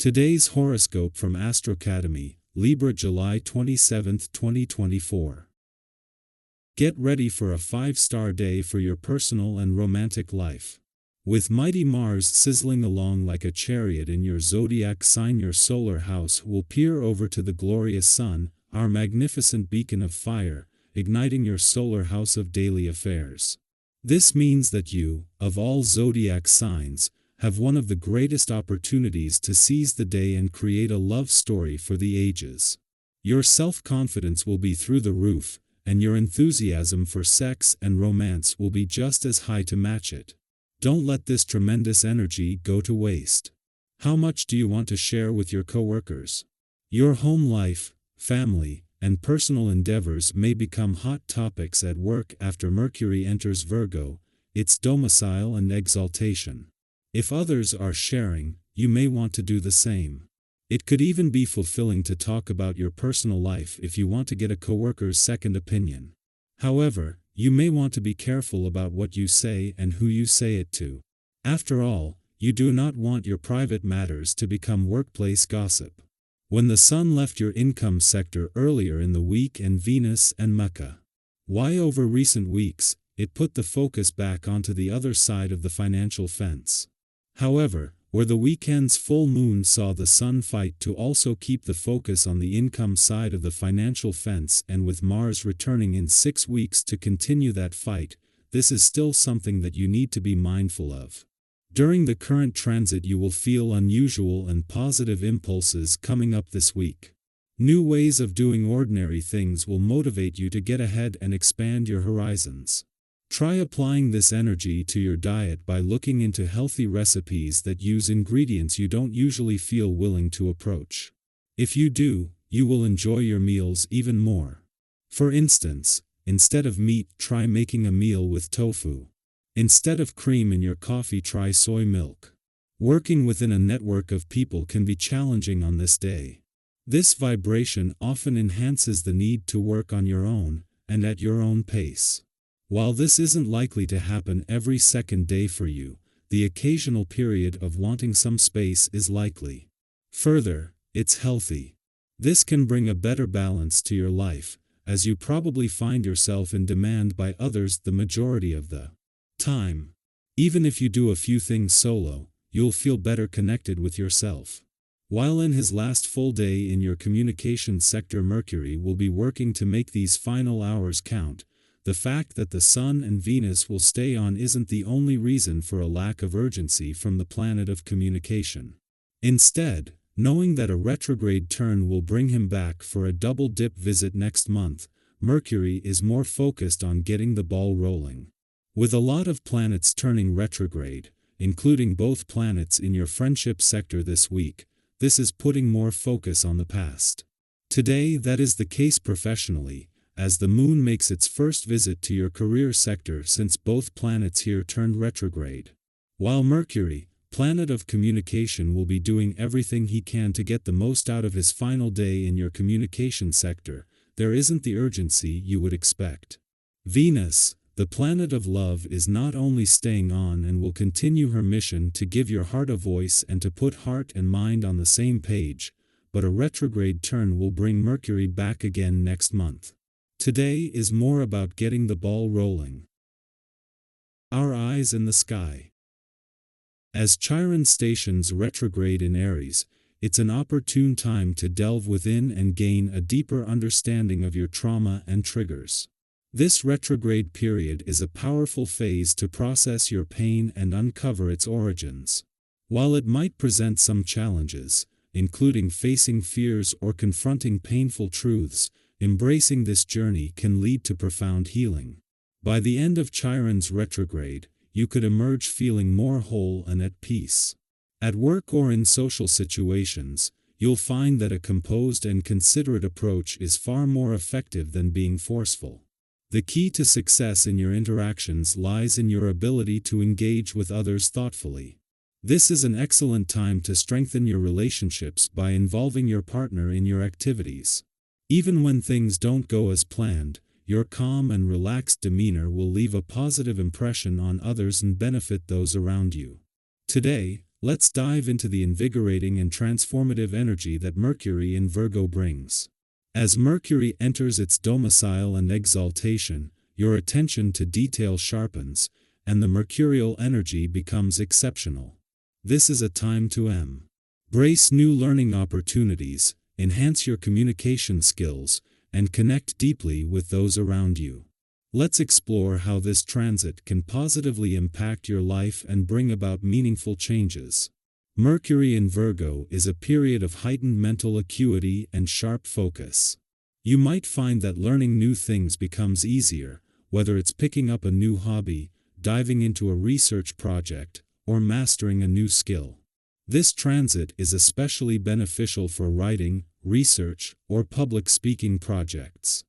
Today's horoscope from Astrocademy, Libra, July 27, 2024. Get ready for a 5-star day for your personal and romantic life. With mighty Mars sizzling along like a chariot in your zodiac sign, your solar house will peer over to the glorious sun, our magnificent beacon of fire, igniting your solar house of daily affairs. This means that you, of all zodiac signs, have one of the greatest opportunities to seize the day and create a love story for the ages. Your self-confidence will be through the roof, and your enthusiasm for sex and romance will be just as high to match it. Don't let this tremendous energy go to waste. How much do you want to share with your coworkers? Your home life, family, and personal endeavors may become hot topics at work after Mercury enters Virgo, its domicile and exaltation. If others are sharing, you may want to do the same. It could even be fulfilling to talk about your personal life if you want to get a coworker's second opinion. However, you may want to be careful about what you say and who you say it to. After all, you do not want your private matters to become workplace gossip. When the Sun left your income sector earlier in the week and Venus and Mecca, why over recent weeks, it put the focus back onto the other side of the financial fence. However, where the weekend's full moon saw the Sun fight to also keep the focus on the income side of the financial fence, and with Mars returning in 6 weeks to continue that fight, this is still something that you need to be mindful of. During the current transit, you will feel unusual and positive impulses coming up this week. New ways of doing ordinary things will motivate you to get ahead and expand your horizons. Try applying this energy to your diet by looking into healthy recipes that use ingredients you don't usually feel willing to approach. If you do, you will enjoy your meals even more. For instance, instead of meat, try making a meal with tofu. Instead of cream in your coffee, try soy milk. Working within a network of people can be challenging on this day. This vibration often enhances the need to work on your own, and at your own pace. While this isn't likely to happen every second day for you, the occasional period of wanting some space is likely. Further, it's healthy. This can bring a better balance to your life, as you probably find yourself in demand by others the majority of the time. Even if you do a few things solo, you'll feel better connected with yourself. While in his last full day in your communication sector, Mercury will be working to make these final hours count. The fact that the Sun and Venus will stay on isn't the only reason for a lack of urgency from the planet of communication. Instead, knowing that a retrograde turn will bring him back for a double-dip visit next month, Mercury is more focused on getting the ball rolling. With a lot of planets turning retrograde, including both planets in your friendship sector this week, this is putting more focus on the past. Today, that is the case professionally, as the moon makes its first visit to your career sector since both planets here turned retrograde. While Mercury, planet of communication, will be doing everything he can to get the most out of his final day in your communication sector, there isn't the urgency you would expect. Venus, the planet of love, is not only staying on and will continue her mission to give your heart a voice and to put heart and mind on the same page, but a retrograde turn will bring Mercury back again next month. Today is more about getting the ball rolling. Our eyes in the sky. As Chiron stations retrograde in Aries, it's an opportune time to delve within and gain a deeper understanding of your trauma and triggers. This retrograde period is a powerful phase to process your pain and uncover its origins. While it might present some challenges, including facing fears or confronting painful truths, embracing this journey can lead to profound healing. By the end of Chiron's retrograde, you could emerge feeling more whole and at peace. At work or in social situations, you'll find that a composed and considerate approach is far more effective than being forceful. The key to success in your interactions lies in your ability to engage with others thoughtfully. This is an excellent time to strengthen your relationships by involving your partner in your activities. Even when things don't go as planned, your calm and relaxed demeanor will leave a positive impression on others and benefit those around you. Today, Let's dive into the invigorating and transformative energy that Mercury in Virgo brings. As Mercury enters its domicile and exaltation, your attention to detail sharpens, and the mercurial energy becomes exceptional. This is a time to embrace new learning opportunities, enhance your communication skills, and connect deeply with those around you. Let's explore how this transit can positively impact your life and bring about meaningful changes. Mercury in Virgo is a period of heightened mental acuity and sharp focus. You might find that learning new things becomes easier, whether it's picking up a new hobby, diving into a research project, or mastering a new skill. This transit is especially beneficial for writing, research, or public speaking projects.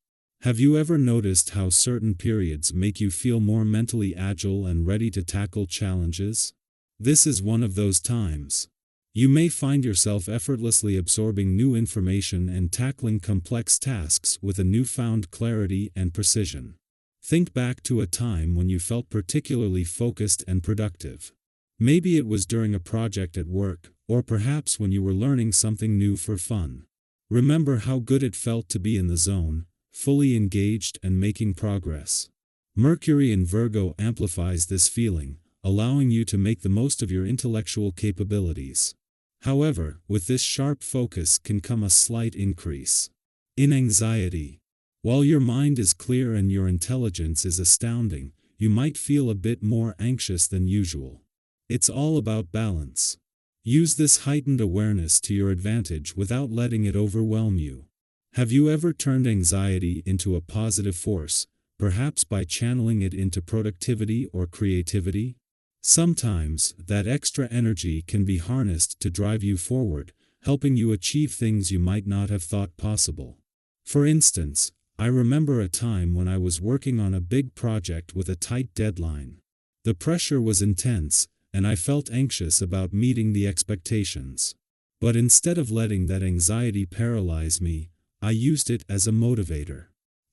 Have you ever noticed how certain periods make you feel more mentally agile and ready to tackle challenges? This is one of those times. You may find yourself effortlessly absorbing new information and tackling complex tasks with a newfound clarity and precision. Think back to a time when you felt particularly focused and productive. Maybe it was during a project at work, or perhaps when you were learning something new for fun. Remember how good it felt to be in the zone, fully engaged and making progress. Mercury in Virgo amplifies this feeling, allowing you to make the most of your intellectual capabilities. However, with this sharp focus can come a slight increase in anxiety. While your mind is clear and your intelligence is astounding, you might feel a bit more anxious than usual. It's all about balance. Use this heightened awareness to your advantage without letting it overwhelm you. Have you ever turned anxiety into a positive force, perhaps by channeling it into productivity or creativity? Sometimes, that extra energy can be harnessed to drive you forward, helping you achieve things you might not have thought possible. For instance, I remember a time when I was working on a big project with a tight deadline. The pressure was intense, and I felt anxious about meeting the expectations. But instead of letting that anxiety paralyze me, I used it as a motivator.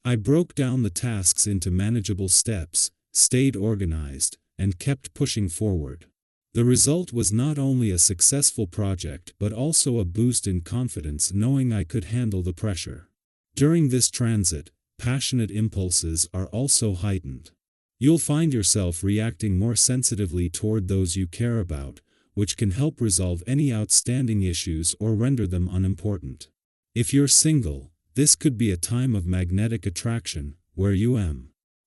I broke down the tasks into manageable steps, stayed organized, and kept pushing forward. The result was not only a successful project but also a boost in confidence knowing I could handle the pressure. During this transit, passionate impulses are also heightened. You'll find yourself reacting more sensitively toward those you care about, which can help resolve any outstanding issues or render them unimportant. If you're single, this could be a time of magnetic attraction, where you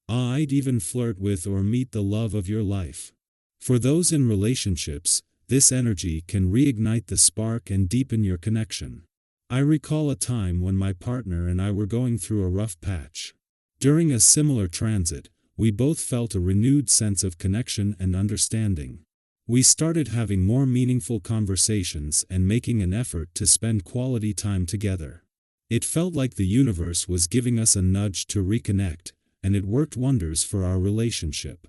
might even flirt with or meet the love of your life. For those in relationships, this energy can reignite the spark and deepen your connection. I recall a time when my partner and I were going through a rough patch. During a similar transit, we both felt a renewed sense of connection and understanding. We started having more meaningful conversations and making an effort to spend quality time together. It felt like the universe was giving us a nudge to reconnect, and it worked wonders for our relationship.